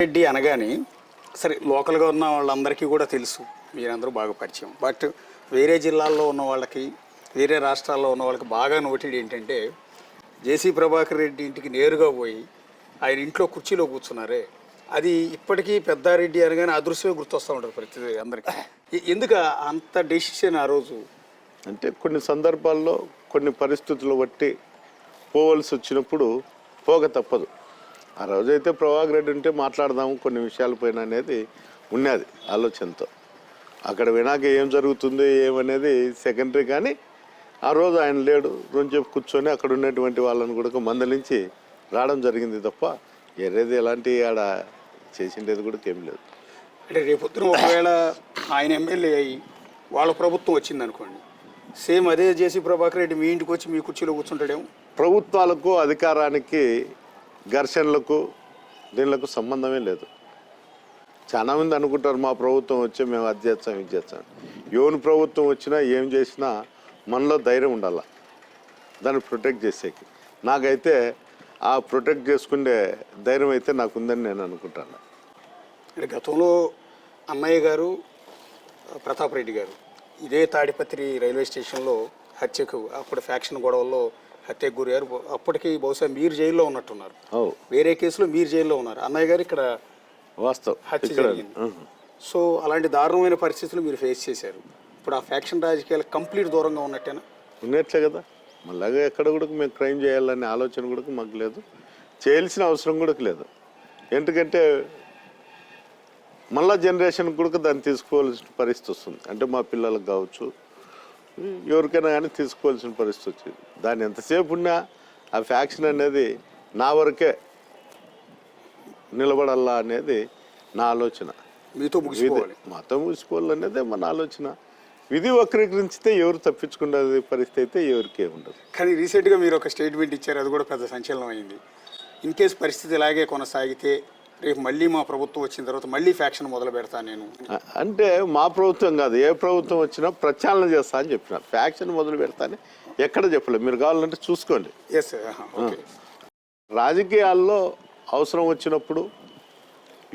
రెడ్డి అనగానే సరే లోకల్గా ఉన్న వాళ్ళందరికీ కూడా తెలుసు, మీరందరూ బాగా పరిచయం. బట్ వేరే జిల్లాల్లో ఉన్న వాళ్ళకి, వేరే రాష్ట్రాల్లో ఉన్న వాళ్ళకి బాగా నోటెడ్ ఏంటంటే జేసీ ప్రభాకర్ రెడ్డి ఇంటికి నేరుగా పోయి ఆయన ఇంట్లో కుర్చీలో కూర్చున్నారే, అది ఇప్పటికీ పెద్దారెడ్డి అనగానే అదృశ్యమే గుర్తొస్తూ ఉంటుంది ప్రతి అందరికీ. ఎందుకు అంత డెసిషన్ ఆ రోజు? అంటే కొన్ని సందర్భాల్లో కొన్ని పరిస్థితులు బట్టి పోవలసి వచ్చినప్పుడు పోక తప్పదు. ఆ రోజైతే ప్రభాకర్ రెడ్డి ఉంటే మాట్లాడదాము కొన్ని విషయాలపైన అనేది ఉన్నది ఆలోచనతో. అక్కడ వినాక ఏం జరుగుతుంది ఏమనేది సెకండరీ, కానీ ఆ రోజు ఆయన లేడు. రోజు కూర్చొని అక్కడ ఉన్నటువంటి వాళ్ళని కూడా మందలించి రావడం జరిగింది తప్ప ఏరేది ఎలాంటి ఆడ చేసిండేది కూడా ఏం లేదు. అంటే రేపొద్దున ఒకవేళ ఆయన ఎమ్మెల్యే అయ్యి వాళ్ళ ప్రభుత్వం వచ్చింది అనుకోండి, సేమ్ అదే జేసీ ప్రభాకర్ రెడ్డి మీ ఇంటికి వచ్చి మీ కుర్చీలో కూర్చుంటాడేమో. ప్రభుత్వాలకు అధికారానికి ఘర్షణలకు దీనిలకు సంబంధమే లేదు. చాలామంది అనుకుంటారు మా ప్రభుత్వం వచ్చి మేము అది చేస్తాం ఇది చేస్తాం. ఎవరి ప్రభుత్వం వచ్చినా ఏం చేసినా మనలో ధైర్యం ఉండాల దాన్ని ప్రొటెక్ట్ చేసేకి. నాకైతే ఆ ప్రొటెక్ట్ చేసుకునే ధైర్యం అయితే నాకు ఉందని నేను అనుకుంటాను. గతంలో అన్నయ్య గారు ప్రతాప్ రెడ్డి గారు ఇదే తాడిపత్రి రైల్వే స్టేషన్లో హత్యకు, అప్పుడు ఫ్యాక్షన్ గొడవల్లో హత్యకు గురయ్యారు. అప్పటికి బహుశా మీరు జైల్లో ఉన్నట్టున్నారు, వేరే కేసులో మీరు జైల్లో ఉన్నారు. అన్నయ్య గారు ఇక్కడ వాస్తవం హత్య జరిగింది. సో అలాంటి దారుణమైన పరిస్థితులు మీరు ఫేస్ చేశారు. ఇప్పుడు ఆ ఫ్యాక్షన్ రాజకీయాలు కంప్లీట్ దూరంగా ఉన్నట్టేనా? ఉన్నట్లే కదా. మళ్ళీ ఎక్కడ కూడా మేము క్రైమ్ చేయాలనే ఆలోచన కూడా మాకు లేదు, చేయాల్సిన అవసరం కూడా లేదు. ఎందుకంటే మళ్ళా జనరేషన్ కూడా దాన్ని తీసుకోవాల్సిన పరిస్థితి వస్తుంది. అంటే మా పిల్లలకు కావచ్చు ఎవరికైనా కానీ తీసుకోవాల్సిన పరిస్థితి వచ్చింది. దాన్ని ఎంతసేపు ఉన్నా ఆ ఫ్యాక్షన్ అనేది నా వరకే నిలబడాలా అనేది నా ఆలోచన. మాతో ముగిసిపోవాలనేదే మన ఆలోచన. విధి వక్రీకరించితే ఎవరు తప్పించుకునే పరిస్థితి అయితే ఎవరికే ఉండదు. కానీ రీసెంట్గా మీరు ఒక స్టేట్మెంట్ ఇచ్చారు, అది కూడా పెద్ద సంచలనం అయింది. ఇన్ కేసు పరిస్థితి ఇలాగే కొనసాగితే రేపు మళ్ళీ మా ప్రభుత్వం వచ్చిన తర్వాత మళ్ళీ ఫ్యాక్షన్ మొదలు పెడతాను నేను. అంటే మా ప్రభుత్వం కాదు, ఏ ప్రభుత్వం వచ్చినా ప్రచారణ చేస్తా అని చెప్పిన. ఫ్యాక్షన్ మొదలు పెడతాను ఎక్కడ చెప్పలేదు, మీరు కావాలంటే చూసుకోండి. రాజకీయాల్లో అవసరం వచ్చినప్పుడు,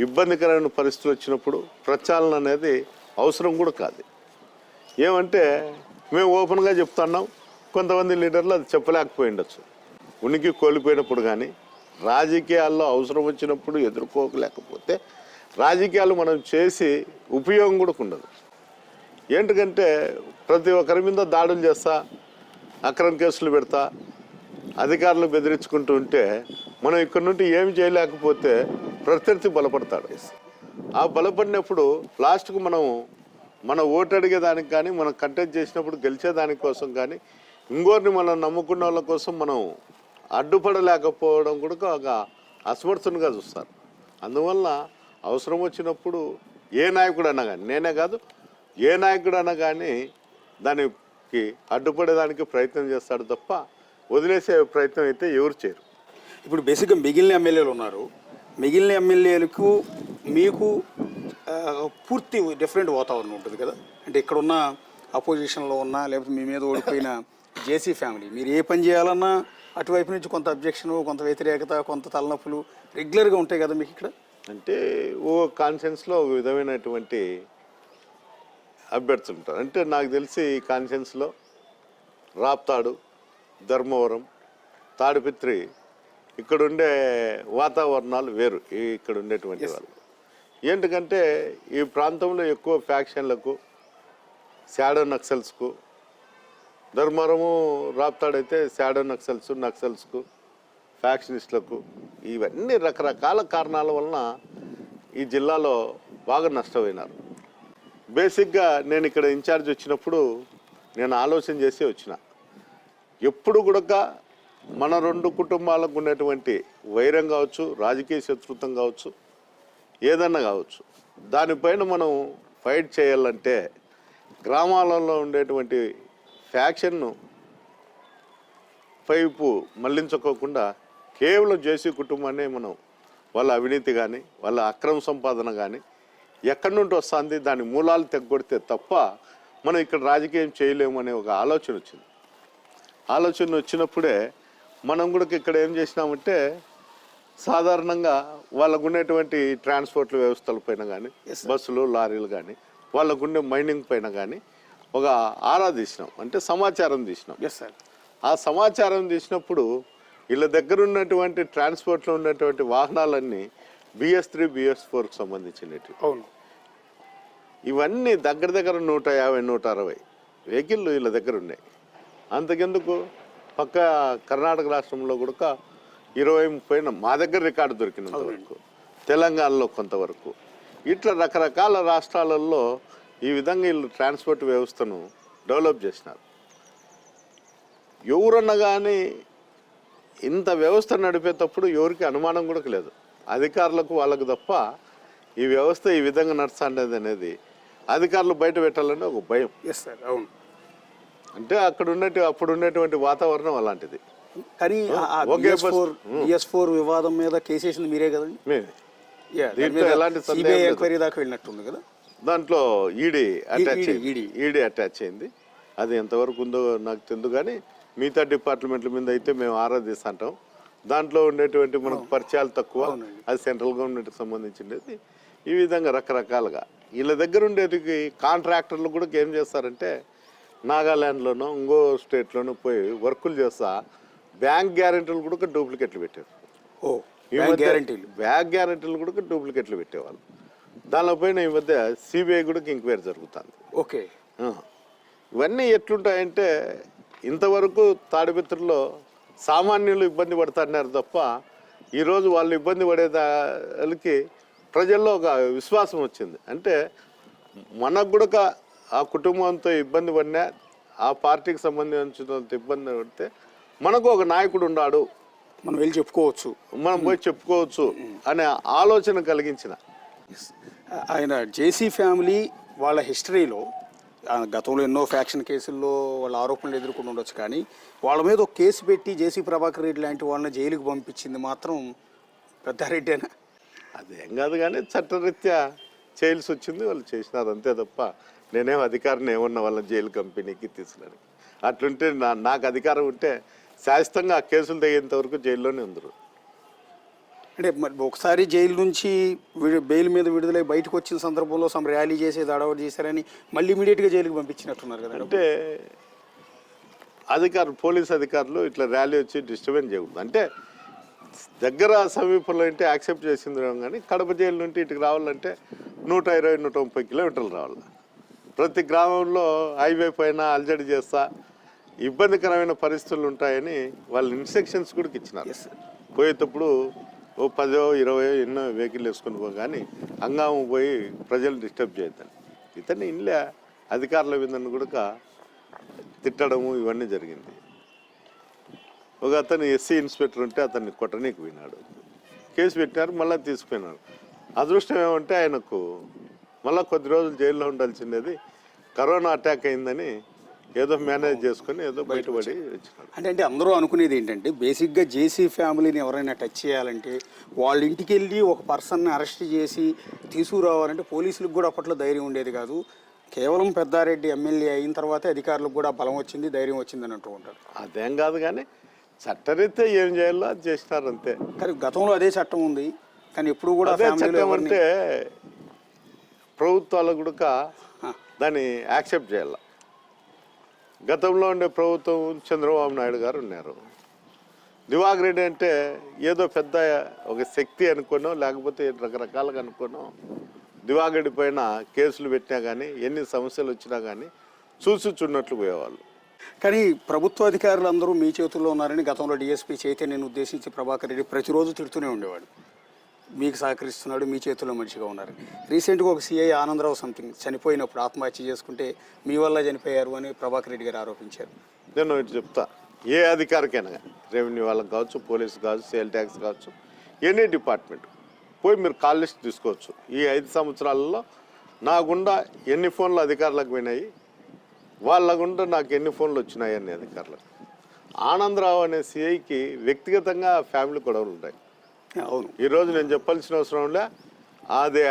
ఇబ్బందికరమైన పరిస్థితులు వచ్చినప్పుడు ప్రచారణ అనేది అవసరం కూడా కాదు. ఏమంటే మేము ఓపెన్గా చెప్తున్నాం, కొంతమంది లీడర్లు అది చెప్పలేకపోయి ఉండొచ్చు. ఉనికి కోల్పోయినప్పుడు కానీ రాజకీయాల్లో అవసరం వచ్చినప్పుడు ఎదుర్కోలేకపోతే రాజకీయాలు మనం చేసి ఉపయోగం కూడా ఉండదు. ఏంటంటే ప్రతి ఒక్కరి మీద దాడులు చేస్తా, అక్రమ కేసులు పెడతా, అధికారులు బెదిరించుకుంటూ ఉంటే మనం ఇక్కడ నుండి ఏమి చేయలేకపోతే ప్రత్యర్థి బలపడతాడు. ఆ బలపడినప్పుడు లాస్ట్కు మన ఓటు అడిగేదానికి కానీ, మనం కంటెస్ట్ చేసినప్పుడు గెలిచేదాని కోసం కానీ, ఇంకోరిని మనం నమ్ముకున్న వాళ్ళ కోసం మనం అడ్డుపడలేకపోవడం కూడా ఒక అసమర్థునిగా చూస్తారు. అందువల్ల అవసరం వచ్చినప్పుడు ఏ నాయకుడు అన్నా కానీ, నేనే కాదు ఏ నాయకుడు అన్నా కానీ దానికి అడ్డుపడేదానికి ప్రయత్నం చేస్తాడు తప్ప వదిలేసే ప్రయత్నం అయితే ఎవరు చేయరు. ఇప్పుడు బేసిక్గా మిగిలిన ఎమ్మెల్యేలు ఉన్నారు, మిగిలిన ఎమ్మెల్యేలకు మీకు పూర్తి డిఫరెంట్ వాతావరణం ఉంటుంది కదా. అంటే ఇక్కడున్న అపోజిషన్లో ఉన్న, లేకపోతే మీ మీద ఓడిపోయిన జేసీ ఫ్యామిలీ, మీరు ఏ పని చేయాలన్నా అటువైపు నుంచి కొంత అబ్జెక్షన్, కొంత వ్యతిరేకత, కొంత తలనొప్పులు రెగ్యులర్గా ఉంటాయి కదా మీకు ఇక్కడ. అంటే ఓ కాన్షియన్స్లో ఒక విధమైనటువంటి అభ్యర్థులు ఉంటారు. అంటే నాకు తెలిసి ఈ కాన్షియన్స్లో రాప్తాడు, ధర్మవరం, తాడిపత్రి ఇక్కడ ఉండే వాతావరణాలు వేరు. ఇక్కడ ఉండేటువంటి వాళ్ళు ఏంటంటే ఈ ప్రాంతంలో ఎక్కువ ఫ్యాక్షన్లకు, షాడో నక్సల్స్కు, ధర్మవరము రాప్తాడైతే షాడో నక్సల్స్కు, ఫ్యాక్షనిస్టులకు, ఇవన్నీ రకరకాల కారణాల వలన ఈ జిల్లాలో బాగా నష్టపోయినారు. బేసిక్గా నేను ఇక్కడ ఇన్ఛార్జ్ వచ్చినప్పుడు నేను ఆలోచన చేసి వచ్చిన, ఎప్పుడు కూడా మన రెండు కుటుంబాలకు ఉన్నటువంటి వైరం కావచ్చు, రాజకీయ శత్రుత్వం కావచ్చు, ఏదన్నా కావచ్చు, దానిపైన మనం ఫైట్ చేయాలంటే గ్రామాలలో ఉండేటువంటి ఫ్యాక్షన్ను పైపు మళ్లించుకోకుండా కేవలం జేసీ కుటుంబాన్ని మనం వాళ్ళ అవినీతి కానీ, వాళ్ళ అక్రమ సంపాదన కానీ ఎక్కడి నుండి వస్తుంది దాని మూలాలు తెగొడితే తప్ప మనం ఇక్కడ రాజకీయం చేయలేము అనే ఒక ఆలోచన వచ్చింది. ఆలోచన వచ్చినప్పుడే మనం కూడా ఇక్కడ ఏం చేసినామంటే సాధారణంగా వాళ్ళకు ఉండేటువంటి ట్రాన్స్పోర్ట్ వ్యవస్థల పైన కానీ Yes, sir. బస్సులు లారీలు కానీ వాళ్ళకు ఉండే మైనింగ్ పైన కానీ ఒక ఆరా తీసినాం, అంటే సమాచారం తీసినాం. Yes sir. ఆ సమాచారం తీసినప్పుడు వీళ్ళ దగ్గర ఉన్నటువంటి ట్రాన్స్పోర్ట్లో ఉన్నటువంటి వాహనాలన్నీ BS3 BS4కి సంబంధించినవి. అవును. ఇవన్నీ దగ్గర దగ్గర 150 160 వెహికల్లు వీళ్ళ దగ్గర ఉన్నాయి. అంతకెందుకు పక్క కర్ణాటక రాష్ట్రంలో కూడా 20-30 మా దగ్గర రికార్డు దొరికినంత వరకు, తెలంగాణలో కొంతవరకు, ఇట్లా రకరకాల రాష్ట్రాలలో ఈ విధంగా వీళ్ళు ట్రాన్స్పోర్ట్ వ్యవస్థను డెవలప్ చేసినారు. ఎవరన్నా కానీ ఇంత వ్యవస్థ నడిపేటప్పుడు ఎవరికి అనుమానం కూడా లేదు, అధికారులకు వాళ్ళకు తప్ప ఈ వ్యవస్థ ఈ విధంగా నడుస్తుంది అనేది అధికారులు బయట పెట్టాలని ఒక భయం. Yes sir. అవును. అంటే అప్పుడు ఉన్నటువంటి వాతావరణం అలాంటిది. కానీ BS4 వివాదం మీద కేసు వేసింది మీరే కదండి. దీంట్లో ఎలాంటి సిబిఐ ఎంక్వైరీ దాకా వెళ్ళినట్టుంది కదా. దాంట్లో ఈడీ ఈడీ అటాచ్ అయింది. అది ఎంతవరకు ఉందో నాకు తెలియదు, కానీ మిగతా డిపార్ట్మెంట్ల మీద అయితే మేము ఆరాధిస్తుంటాం. దాంట్లో ఉండేటువంటి మనకు పరిచయాలు తక్కువ, అది సెంట్రల్ గవర్నమెంట్కి సంబంధించినది. ఈ విధంగా రకరకాలుగా వీళ్ళ దగ్గర ఉండేది కాంట్రాక్టర్లు కూడా ఏం చేస్తారంటే నాగాల్యాండ్లోనో ఇంకో స్టేట్లోనో పోయి వర్కులు చేస్తా బ్యాంక్ గ్యారెంటీలు కూడా డూప్లికేట్లు పెట్టారు. బ్యాంక్ గ్యారెంటీలు కూడా డూప్లికేట్లు పెట్టేవాళ్ళు. దానిపైన ఈ మధ్య సిబిఐ కూడా ఎంక్వైరీ జరుగుతుంది. ఓకే. ఇవన్నీ ఎట్లుంటాయంటే ఇంతవరకు తాడిపత్రిలో సామాన్యులు ఇబ్బంది పడుతున్నారు తప్ప ఈరోజు వాళ్ళు ఇబ్బంది పడేదానికి ప్రజల్లో ఒక విశ్వాసం వచ్చింది. అంటే మనకు కూడా ఆ కుటుంబంతో ఇబ్బంది పడినా, ఆ పార్టీకి సంబంధించినంత ఇబ్బంది పడితే మనకు ఒక నాయకుడు ఉన్నాడు, మనం వెళ్ళి చెప్పుకోవచ్చు, మనం పోయి చెప్పుకోవచ్చు అనే ఆలోచన కలిగించిన ఆయన జేసీ ఫ్యామిలీ వాళ్ళ హిస్టరీలో గతంలో ఎన్నో ఫ్యాక్షన్ కేసుల్లో వాళ్ళ ఆరోపణలు ఎదుర్కొని ఉండొచ్చు, కానీ వాళ్ళ మీద ఒక కేసు పెట్టి జేసీ ప్రభాకర్ రెడ్డి లాంటి వాళ్ళని జైలుకి పంపించింది మాత్రం పెద్దారెడ్డేనా? అదేం కాదు, కానీ చట్టరీత్యా చేయాల్సి వచ్చింది, వాళ్ళు చేసినారు అంతే తప్ప నేనేం అధికారం ఏమన్నా వాళ్ళ జైలు కంపెనీకి తీసుకున్నాను. అట్లుంటే నాకు అధికారం ఉంటే శాశ్వతంగా ఆ కేసులు తెగేంత వరకు జైల్లోనే ఉందరు. అంటే మరి ఒకసారి జైలు నుంచి బెయిల్ మీద విడుదలై బయటకు వచ్చిన సందర్భంలో సమ్ ర్యాలీ చేసేది అడవాడు చేశారని మళ్ళీ ఇమీడియట్గా జైలుకి పంపించినట్టున్నారు కదా. అంటే పోలీస్ అధికారులు ఇట్లా ర్యాలీ వచ్చి డిస్టర్బెన్స్ చేయకూడదు. అంటే దగ్గర సమీపంలో అంటే యాక్సెప్ట్ చేసింది కానీ కడప జైలు నుండి ఇటుకు రావాలంటే 120-130 కిలోమీటర్లు రావాలి. ప్రతి గ్రామంలో హైవే పైన అల్జడి చేస్తా ఇబ్బందికరమైన పరిస్థితులు ఉంటాయని వాళ్ళు ఇన్స్ట్రక్షన్స్ కూడా ఇచ్చినారు. పోయేటప్పుడు 10-20 ఎన్నో వెహికల్ వేసుకొని పో, కానీ హంగాము పోయి ప్రజలు డిస్టర్బ్ చేయొద్దని. ఇతన్ని ఇంట్లో అధికారుల విందని కూడా తిట్టడము ఇవన్నీ జరిగింది. ఒక అతను ఎస్సీ ఇన్స్పెక్టర్ ఉంటే అతన్ని కొట్టనీకి పోయినాడు, కేసు పెట్టినారు, మళ్ళీ తీసుకుపోయినాడు. అదృష్టం ఏమంటే ఆయనకు మళ్ళీ కొద్ది రోజులు జైల్లో ఉండాల్సిండేది, కరోనా అటాక్ అయిందని ఏదో మేనేజ్ చేసుకుని ఏదో బయటపడి వచ్చినాడు. అంటే అందరూ అనుకునేది ఏంటంటే బేసిక్గా జేసీ ఫ్యామిలీని ఎవరైనా టచ్ చేయాలంటే వాళ్ళ ఇంటికి వెళ్ళి ఒక పర్సన్ని అరెస్ట్ చేసి తీసుకురావాలంటే పోలీసులకు కూడా అప్పట్లో ధైర్యం ఉండేది కాదు. కేవలం పెద్దారెడ్డి ఎమ్మెల్యే అయిన తర్వాతే అధికారులకు కూడా బలం వచ్చింది, ధైర్యం వచ్చింది అని అంటూ ఉంటారు. అదేం కాదు, కానీ చట్టరీత్యా ఏం చేయాలో అది చేసినారు అంతే. కానీ గతంలో అదే చట్టం ఉంది, కానీ ఎప్పుడు కూడా చట్టం అంటే ప్రభుత్వాలు కూడా దాన్ని యాక్సెప్ట్ చేయాలి. గతంలో ఉండే ప్రభుత్వం చంద్రబాబు నాయుడు గారు ఉన్నారు. దివాకర్ రెడ్డి అంటే ఏదో పెద్ద ఒక శక్తి అనుకోనో లేకపోతే రకరకాలుగా అనుకోనో దివాకర్ రెడ్డి పైన కేసులు పెట్టినా కానీ ఎన్ని సమస్యలు వచ్చినా కానీ చూసుచున్నట్లు పోయేవాళ్ళు. కానీ ప్రభుత్వ అధికారులు అందరూ మీ చేతుల్లో ఉన్నారని గతంలో డిఎస్పీ చైతన్యని ఉద్దేశించి ప్రభాకర్ రెడ్డి ప్రతిరోజు తిడుతూనే ఉండేవాడు. మీకు సహకరిస్తున్నాడు, మీ చేతుల్లో మంచిగా ఉన్నారు. రీసెంట్గా ఒక సిఐ ఆనందరావు సంథింగ్ చనిపోయినప్పుడు ఆత్మహత్య చేసుకుంటే మీ వల్ల చనిపోయారు అని ప్రభాకర్ రెడ్డి గారు ఆరోపించారు. నేను ఇటు చెప్తా, ఏ అధికారికైనా రెవెన్యూ వాళ్ళకి కావచ్చు, పోలీసు కావచ్చు, సేల్ ట్యాక్స్ కావచ్చు, ఎనీ డిపార్ట్మెంట్ పోయి మీరు కాల్ లిస్ట్ తీసుకోవచ్చు. ఈ 5 సంవత్సరాలలో నా గుండా ఎన్ని ఫోన్లు అధికారులకు పోయినాయి, వాళ్ళ గుండా నాకు ఎన్ని ఫోన్లు వచ్చినాయి అన్ని అధికారులకు. ఆనందరావు అనే సిఐకి వ్యక్తిగతంగా ఫ్యామిలీ గొడవలు ఉంటాయి. అవును, ఈరోజు నేను చెప్పాల్సిన అవసరం లే, అదే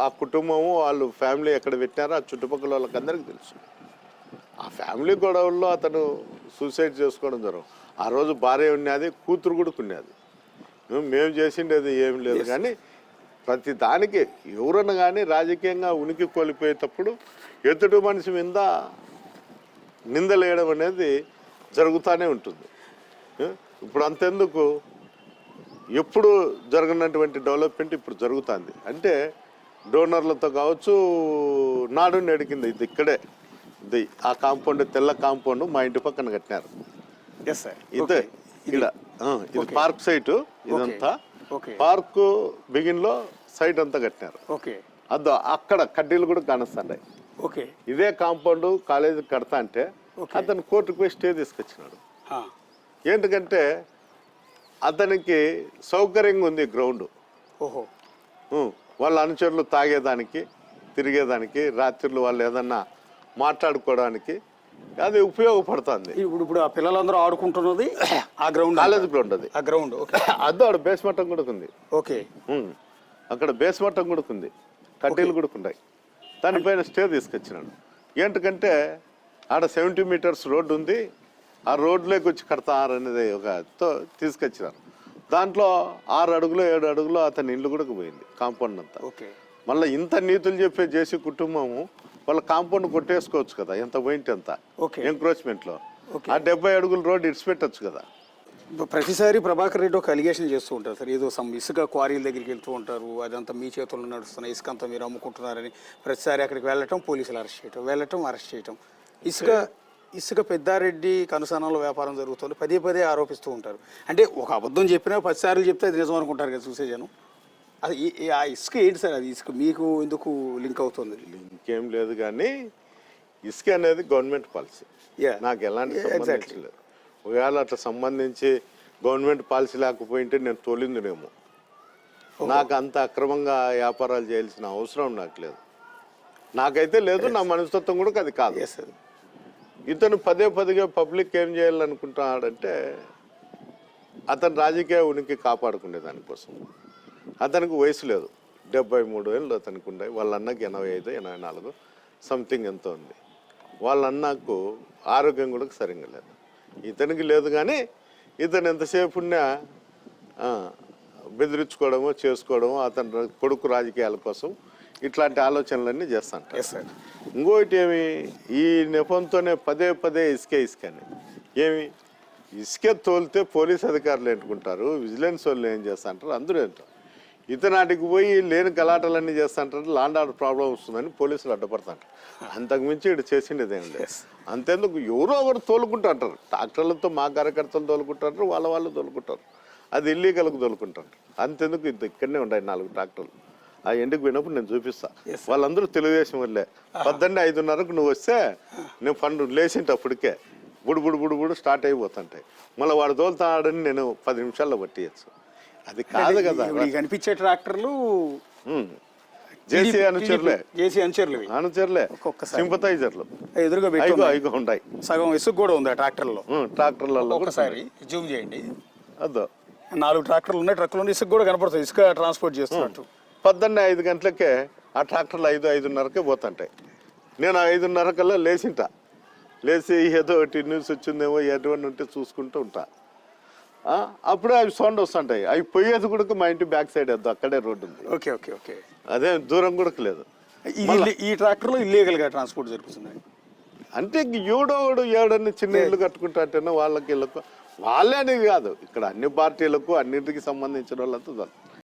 ఆ కుటుంబము వాళ్ళు ఫ్యామిలీ ఎక్కడ పెట్టినారో ఆ చుట్టుపక్కల వాళ్ళకి అందరికీ తెలుసు. ఆ ఫ్యామిలీ గొడవల్లో అతను సూసైడ్ చేసుకోవడం జరగదు. ఆ రోజు భార్య ఉన్నది, కూతురు కూడా ఉన్నది. మేము చేసిండేది ఏం లేదు కానీ ప్రతి దానికి ఎవరన్నా కానీ రాజకీయంగా ఉనికి కోల్పోయేటప్పుడు ఎదుటి మనిషి మీద నిందలేయడం అనేది జరుగుతూనే ఉంటుంది. ఇప్పుడు అంతెందుకు ఎప్పుడు జరగనటువంటి డెవలప్మెంట్ ఇప్పుడు జరుగుతుంది. అంటే డోనర్లతో కావచ్చు, నాడు నేడు కింద ఇది ఇక్కడే ఇది ఆ కాంపౌండ్ తెల్ల కాంపౌండ్ మా ఇంటి పక్కన కట్టినారు. ఇదే ఇక్కడ ఇది పార్క్ సైట్, ఇదంతా పార్క్ బిగిన్లో సైట్ అంతా కట్టినారు. అదో అక్కడ కడ్డీలు కూడా కానొస్తున్నాయి. ఇదే కాంపౌండ్ కాలేజీ కడతా అంటే అతను కోర్టుకు పోయి స్టే తీసుకొచ్చినాడు. ఏంటంటే అతనికి సౌకర్యంగా ఉంది గ్రౌండ్. వాళ్ళ అనుచరులు తాగేదానికి, తిరిగేదానికి, రాత్రులు వాళ్ళు ఏదన్నా మాట్లాడుకోవడానికి అది ఉపయోగపడుతుంది. ఇప్పుడు ఆ పిల్లలందరూ ఆడుకుంటున్నది ఆ గ్రౌండ్, కాలేజ్ గ్రౌండ్ అది. ఆ గ్రౌండ్ అదో ఆడ బేస్ మట్టం కూడా ఉంది. అక్కడ బేస్ మట్టం కూడా ఉంది, కడ్డీలు కూడా ఉన్నాయి. దానిపైన స్టే తీసుకొచ్చినాడు. ఏంటంటే ఆడ 70 మీటర్స్ రోడ్డు ఉంది, ఆ రోడ్లోకి వచ్చి కడతారనేది ఒకతో తీసుకొచ్చినారు. దాంట్లో 6 అడుగులు 7 అడుగులు అతని ఇల్లు కూడా పోయింది కాంపౌండ్ అంతా. మళ్ళీ ఇంత నీతులు చెప్పే చేసి కుటుంబము వాళ్ళ కాంపౌండ్ కొట్టేసుకోవచ్చు కదా, ఎంత పోయింటి అంత ఎంక్రోచ్మెంట్ లో. ఆ 70 అడుగుల రోడ్డు ఇడిచిపెట్టచ్చు కదా. ప్రతిసారి ప్రభాకర్ రెడ్డి ఒక అలిగేషన్ చేస్తూ ఉంటారు సార్, ఏదో ఇసుక క్వారీల దగ్గరికి వెళ్తూ ఉంటారు, అదంతా మీ చేతుల్లో నడుస్తున్న ఇసుక అంతా మీరు అమ్ముకుంటున్నారని. ప్రతిసారి అక్కడికి వెళ్ళటం, పోలీసులు అరెస్ట్ చేయటం. ఇసుక పెద్దారెడ్డి కనుసనాల వ్యాపారం జరుగుతుంది పదే పదే ఆరోపిస్తూ ఉంటారు. అంటే ఒక అబద్ధం చెప్పినా 10 సార్లు చెప్తే అది నిజం అనుకుంటారు కదా చూసే జనం. అది ఆ ఇసుక ఏంటి సార్? అది ఇసుక మీకు ఎందుకు లింక్ అవుతుంది? లింక్ ఏం లేదు కానీ ఇసుక అనేది గవర్నమెంట్ పాలసీ, నాకు ఎలాంటి సంబంధం లేదు. ఒకవేళ అట్లా సంబంధించి గవర్నమెంట్ పాలసీ లేకపోయింటే నేను తోలిందినేమో. నాకు అంత అక్రమంగా వ్యాపారాలు చేయాల్సిన అవసరం నాకు లేదు, నాకైతే లేదు. నా మనస్తత్వం కూడా అది కాదు. ఇతను పదే పబ్లిక్ ఏం చేయాలనుకుంటున్నాడంటే అతను రాజకీయ ఉనికి కాపాడుకునే దానికోసం. అతనికి వయసు లేదు, 73 ఏళ్ళు అతనికి ఉన్నాయి. వాళ్ళ అన్నకి 85, 84 సంథింగ్ ఎంతో ఉంది. వాళ్ళ అన్నకు ఆరోగ్యం కూడా సరిగ్గా లేదు, ఇతనికి లేదు. కానీ ఇతను ఎంతసేపు ఉన్నా బెదిరించుకోవడమో చేసుకోవడమో అతని కొడుకు రాజకీయాల కోసం ఇట్లాంటి ఆలోచనలన్నీ చేస్తాను. ఇంకోటి ఏమి, ఈ నెపంతోనే పదే ఇసుకని ఏమి ఇసుకే తోలితే పోలీస్ అధికారులు ఎంటుకుంటారు, విజిలెన్స్ వాళ్ళు ఏం చేస్తాంటారు, అందరూ ఏంటారు. ఇతనాటికి పోయి లేని గలాటలన్నీ చేస్తాంటారు, లాండ్ ఆర్డర్ ప్రాబ్లం వస్తుందని పోలీసులు అడ్డపడతాంటారు. అంతకుమించి ఇక్కడ చేసిండేది ఏం లేదు. అంతేందుకు ఎవరో ఒకరు తోలుకుంటుంటారు, ట్రాక్టర్లతో మా కార్యకర్తలు తోలుకుంటారు, వాళ్ళు తోలుకుంటారు, అది ఇల్లీగల్కి తోలుకుంటారు. అంతెందుకు ఇక్కడనే ఉన్నాయి 4 ట్రాక్టర్లు. ఆ ఎండుకు పోయినప్పుడు నేను చూపిస్తా. వాళ్ళందరూ తెలుగుదేశం వల్లే. 5:30కు నువ్వు వస్తే నేను ఫండ్ లేచింటే అప్పటికే బుడు స్టార్ట్ అయిపోతుంటాయి. మళ్ళీ వాడు తోలుతాడని నేను 10 నిమిషాల్లో పట్టియచ్చు. అది కాదు కదా. కనిపించే ట్రాక్టర్లు జేసీ అనుచరులే సింపతైజర్లు ఎదురుగా ఉన్నాయి. సగం ఇసుక కూడా ఉంది ట్రాక్టర్లలో. ఒకసారి జూమ్ చేయండి. అదో 4 ట్రాక్టర్లు ఉన్నాయి, ట్రక్కులు ఇసుక కూడా కనపడుతుంది, ఇసుక ట్రాన్స్పోర్ట్ చేస్తున్నట్టు. 5 గంటలకే ఆ ట్రాక్టర్లు 5:30కే పోతుంటాయి. నేను 5:30 కల్లా లేచి ఏదో ఒకటి న్యూస్ వచ్చిందేమో ఎటువంటి ఉంటే చూసుకుంటూ ఉంటా. అప్పుడే అవి సౌండ్ వస్తుంటాయి. అవి పోయేది కూడా మా ఇంటి బ్యాక్ సైడ్ వద్దు, అక్కడే రోడ్డు ఉంది. అదే దూరం కూడా లేదు. ఈ ట్రాక్టర్లో ఇల్లీగల్గా ట్రాన్స్పోర్ట్ జరుగుతుంది. అంటే ఏడని చిన్న ఇల్లు కట్టుకుంటా అంటేనే వాళ్ళకి ఇళ్ళకు వాళ్ళే అనేది కాదు, ఇక్కడ అన్ని పార్టీలకు అన్నింటికి సంబంధించిన వాళ్ళంతా